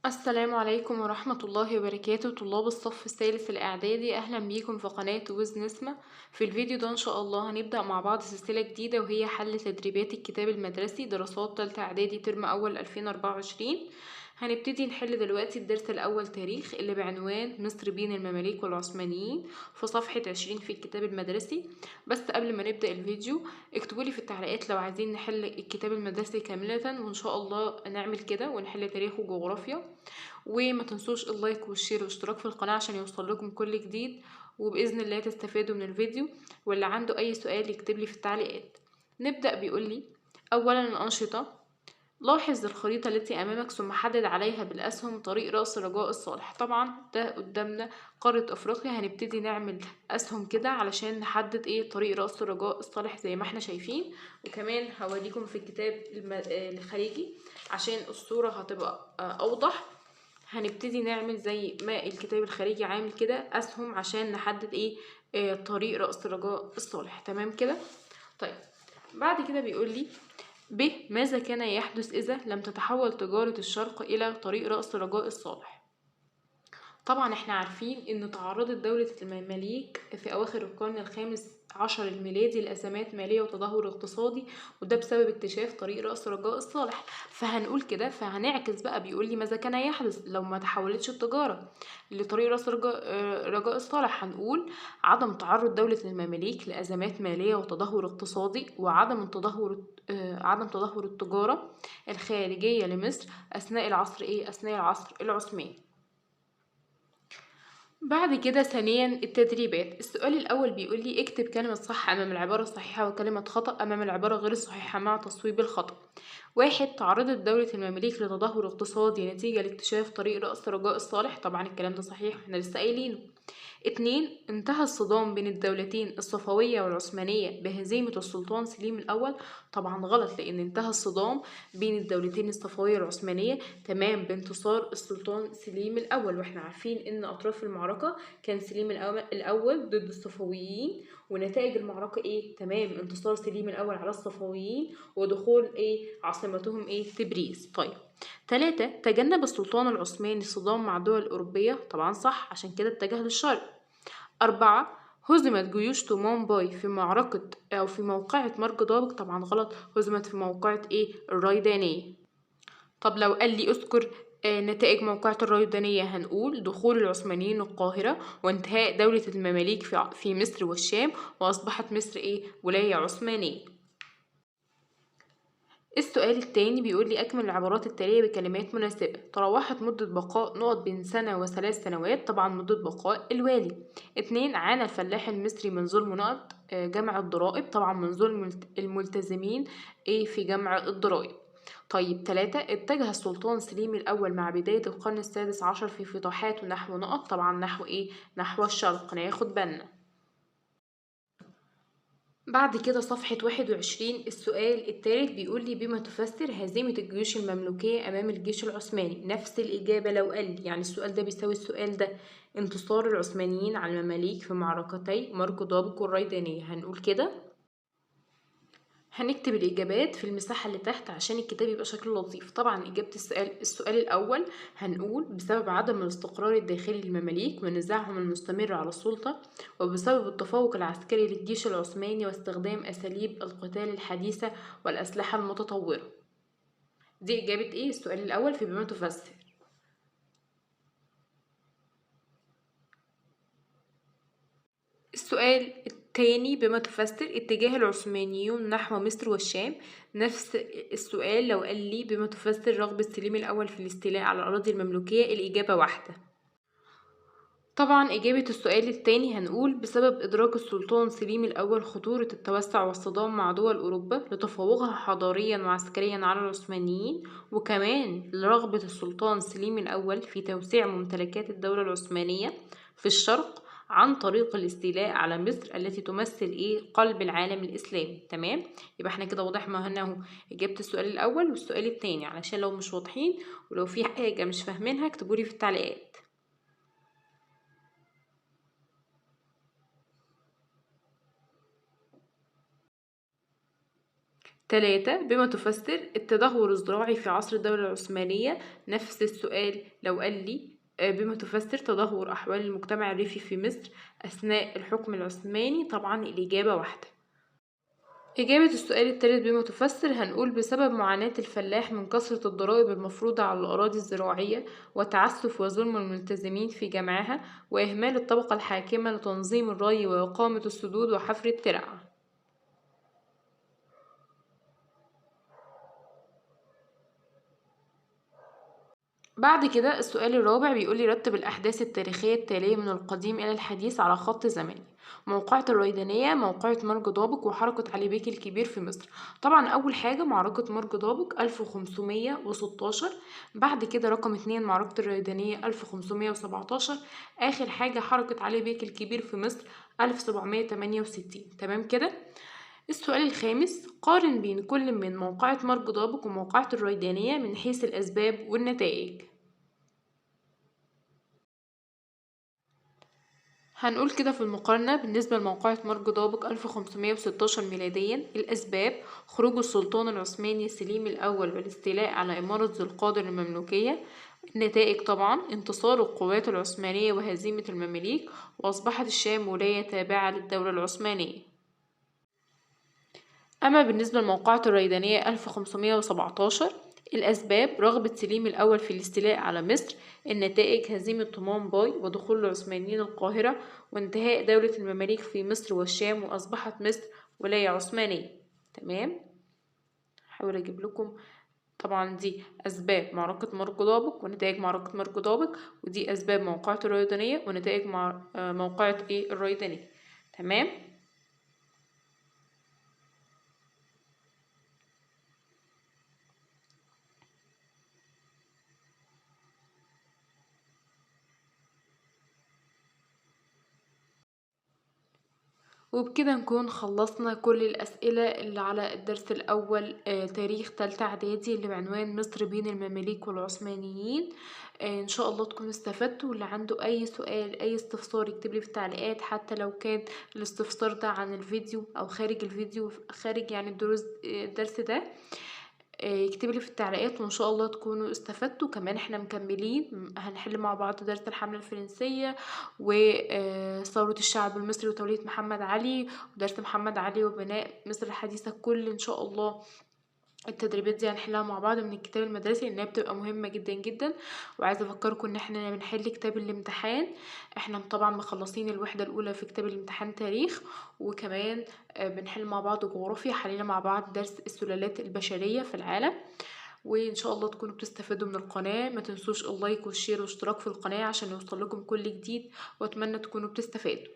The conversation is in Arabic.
السلام عليكم ورحمة الله وبركاته، طلاب الصف الثالث الإعدادي. أهلا بيكم في قناة وز نسمة. في الفيديو ده إن شاء الله هنبدأ مع بعض سلسلة جديدة، وهي حل تدريبات الكتاب المدرسي دراسات تالتة إعدادي ترم أول 2024. هنبتدي نحل دلوقتي الدرس الأول تاريخ، اللي بعنوان مصر بين المماليك والعثمانيين، في صفحة 20 في الكتاب المدرسي. بس قبل ما نبدأ الفيديو اكتبولي في التعليقات لو عايزين نحل الكتاب المدرسي كاملة، وإن شاء الله نعمل كده ونحل تاريخ وجغرافيا. وما تنسوش اللايك والشير والاشتراك في القناة عشان يوصل لكم كل جديد، وبإذن الله تستفادوا من الفيديو. واللي عنده أي سؤال يكتب لي في التعليقات. نبدأ. بيقولي أولا الأنشطة. لاحظ الخريطة التي أمامك ثم حدد عليها بالأسهم طريق رأس رجاء الصالح. طبعا ده قدامنا قارة أفريقيا، هنبتدي نعمل أسهم كده علشان نحدد طريق رأس رجاء الصالح زي ما احنا شايفين. وكمان هوريكم في الكتاب الخارجي عشان الصورة هتبقى أوضح. هنبتدي نعمل زي ما الكتاب الخارجي عامل كده أسهم عشان نحدد طريق رأس رجاء الصالح. تمام كده. طيب بعد كده بيقولي ماذا كان يحدث إذا لم تتحول تجارة الشرق إلى طريق رأس رجاء الصالح؟ طبعا احنا عارفين ان تعرضت دولة المماليك في اواخر القرن الخامس عشر الميلادي لأزمات مالية وتدهور اقتصادي، وده بسبب اكتشاف طريق رأس رجاء الصالح. فهنقول كده، فهنعكس بقى. بيقولي ماذا كان يحدث لو ما تحولتش التجارة لطريق رأس رجاء الصالح. هنقول عدم تعرض دولة المماليك لأزمات مالية وتدهور اقتصادي، وعدم تدهور التجارة الخارجية لمصر أثناء العصر العثماني. بعد كده ثانيا التدريبات. السؤال الأول بيقول لي اكتب كلمة صح أمام العبارة الصحيحة وكلمة خطأ أمام العبارة غير الصحيحة مع تصويب الخطأ. 1. تعرضت دولة المماليك لتدهور اقتصادي نتيجة لاكتشاف طريق رأس رجاء الصالح. طبعا الكلام ده صحيح، احنا لسه قايلينه. 2. انتهى الصدام بين الدولتين الصفوية والعثمانية بهزيمة السلطان سليم الأول. طبعا غلط، لأن انتهى الصدام بين الدولتين الصفوية والعثمانية تمام بانتصار السلطان سليم الأول، واحنا عارفين ان أطراف المعركة كان سليم الأول ضد الصفويين، ونتائج المعركة تمام انتصار سليم الأول على الصفويين ودخول عاصمتهم تبريز. طيب 3. تجنب السلطان العثماني الصدام مع الدول الأوروبية. طبعا صح، عشان كده اتجه للشرق. 4. هزمت جيوش تومان باي في معركة أو في موقعة مرج طابق. طبعا غلط، هزمت في موقعة الريدانية. طب لو قال لي اذكر نتائج موقعة الريدانية، هنقول دخول العثمانيين القاهرة وانتهاء دولة المماليك في مصر والشام، وأصبحت مصر ولاية عثمانية. السؤال التاني بيقول لي أكمل العبارات التالية بكلمات مناسبة. تراوحت مدة بقاء نقط بين سنة وثلاث سنوات. طبعا مدة بقاء الوالي. 2. عانى الفلاح المصري من ظلم نقط جمع الضرائب. طبعا من ظلم الملتزمين في جمع الضرائب. طيب 3. اتجه السلطان سليم الأول مع بداية القرن السادس عشر في فتوحاته نحو نقط. طبعا نحو نحو الشرق. ناخد بالنا. بعد كده صفحة 21. السؤال الثالث بيقول لي بما تفسر هزيمة الجيوش المملوكية أمام الجيش العثماني. نفس الإجابة لو قال لي، يعني السؤال ده بيساوي السؤال ده. انتصار العثمانيين على المماليك في معركتي مرج طابق والريدانية. هنقول كده. هنكتب الإجابات في المساحة اللي تحت عشان الكتاب يبقى شكله لطيف. طبعا إجابة السؤال الأول هنقول بسبب عدم الاستقرار الداخلي للمماليك ونزاعهم المستمر على السلطة، وبسبب التفوق العسكري للجيش العثماني واستخدام أساليب القتال الحديثة والأسلحة المتطورة. دي إجابة السؤال الأول في بما تفسر. السؤال التاني بما تفسر اتجاه العثمانيون نحو مصر والشام. نفس السؤال لو قال لي بما تفسر رغبة سليم الأول في الاستيلاء على الأراضي المملوكية. الإجابة واحدة. طبعا إجابة السؤال التاني هنقول بسبب إدراك السلطان سليم الأول خطورة التوسع والصدام مع دول أوروبا لتفوقها حضاريا وعسكريا على العثمانيين، وكمان لرغبة السلطان سليم الأول في توسيع ممتلكات الدولة العثمانية في الشرق عن طريق الاستيلاء على مصر التي تمثل قلب العالم الإسلامي. تمام، يبقى احنا كده واضح ما هنا إجابة السؤال الأول والسؤال التاني، علشان لو مش واضحين ولو في حاجة مش فاهمينها اكتبولي في التعليقات. 3. بما تفسر التدهور الزراعي في عصر الدولة العثمانية. نفس السؤال لو قال لي بما تفسر تدهور أحوال المجتمع الريفي في مصر أثناء الحكم العثماني، طبعا الإجابة واحدة. إجابة السؤال الثالث بما تفسر هنقول بسبب معاناة الفلاح من كثرة الضرائب المفروضة على الأراضي الزراعية وتعسف وظلم الملتزمين في جمعها وإهمال الطبقة الحاكمة لتنظيم الري وإقامة السدود وحفر الترع. بعد كده السؤال الرابع بيقولي رتب الأحداث التاريخية التالية من القديم إلى الحديث على خط زمني. موقعة الريدانية، موقعة مرج ضابق، وحركة علي بيك الكبير في مصر. طبعا أول حاجة معركة مرج ضابق 1516، بعد كده رقم 2 معركة الريدانية 1517، آخر حاجة حركة علي بيك الكبير في مصر 1768. تمام كده. السؤال الخامس قارن بين كل من موقعة مرج ضابق وموقعة الريدانية من حيث الأسباب والنتائج. هنقول كده في المقارنة بالنسبة لموقعة مرج ضابق 1516 ميلاديا. الأسباب: خروج السلطان العثماني سليم الأول والاستيلاء على إمارة ذو القادر المملوكية. النتائج طبعا انتصار القوات العثمانية وهزيمة المماليك، وأصبحت الشام ولاية تابعة للدولة العثمانية. أما بالنسبة لموقعة الريدانية 1517، الأسباب: رغبة سليم الأول في الاستيلاء على مصر. النتائج: هزيمة طمان باي ودخول العثمانيين القاهرة وانتهاء دولة المماليك في مصر والشام، وأصبحت مصر ولاية عثمانية. تمام. هحاول أجيب لكم طبعا دي أسباب معركة مرج ضابق ونتائج معركة مرج ضابق، ودي أسباب موقعة الريدانية ونتائج موقعة الريدانية. تمام. وبكده نكون خلصنا كل الأسئلة اللي على الدرس الأول تاريخ تالتة إعدادي اللي بعنوان مصر بين المماليك والعثمانيين. إن شاء الله تكونوا استفدتوا، واللي عنده أي سؤال أي استفسار يكتبلي في التعليقات، حتى لو كان الاستفسار ده عن الفيديو أو خارج الفيديو، خارج يعني الدرس ده، يكتبلي في التعليقات، وإن شاء الله تكونوا استفدتوا. كمان احنا مكملين هنحل مع بعض درس الحملة الفرنسية وثورة الشعب المصري وتولية محمد علي، ودرس محمد علي وبناء مصر الحديثة. كل إن شاء الله التدريبات دي هنحلها مع بعض من الكتاب المدرسي، لانها بتبقى مهمة جدا جدا. وعايزة افكركم ان احنا بنحل كتاب الامتحان. احنا طبعا مخلصين الوحدة الاولى في كتاب الامتحان تاريخ، وكمان بنحل مع بعض جغرافيا. حلينا مع بعض درس السلالات البشرية في العالم. وان شاء الله تكونوا بتستفادوا من القناة. ما تنسوش اللايك والشير والاشتراك في القناة عشان يوصل لكم كل جديد، واتمنى تكونوا بتستفادوا.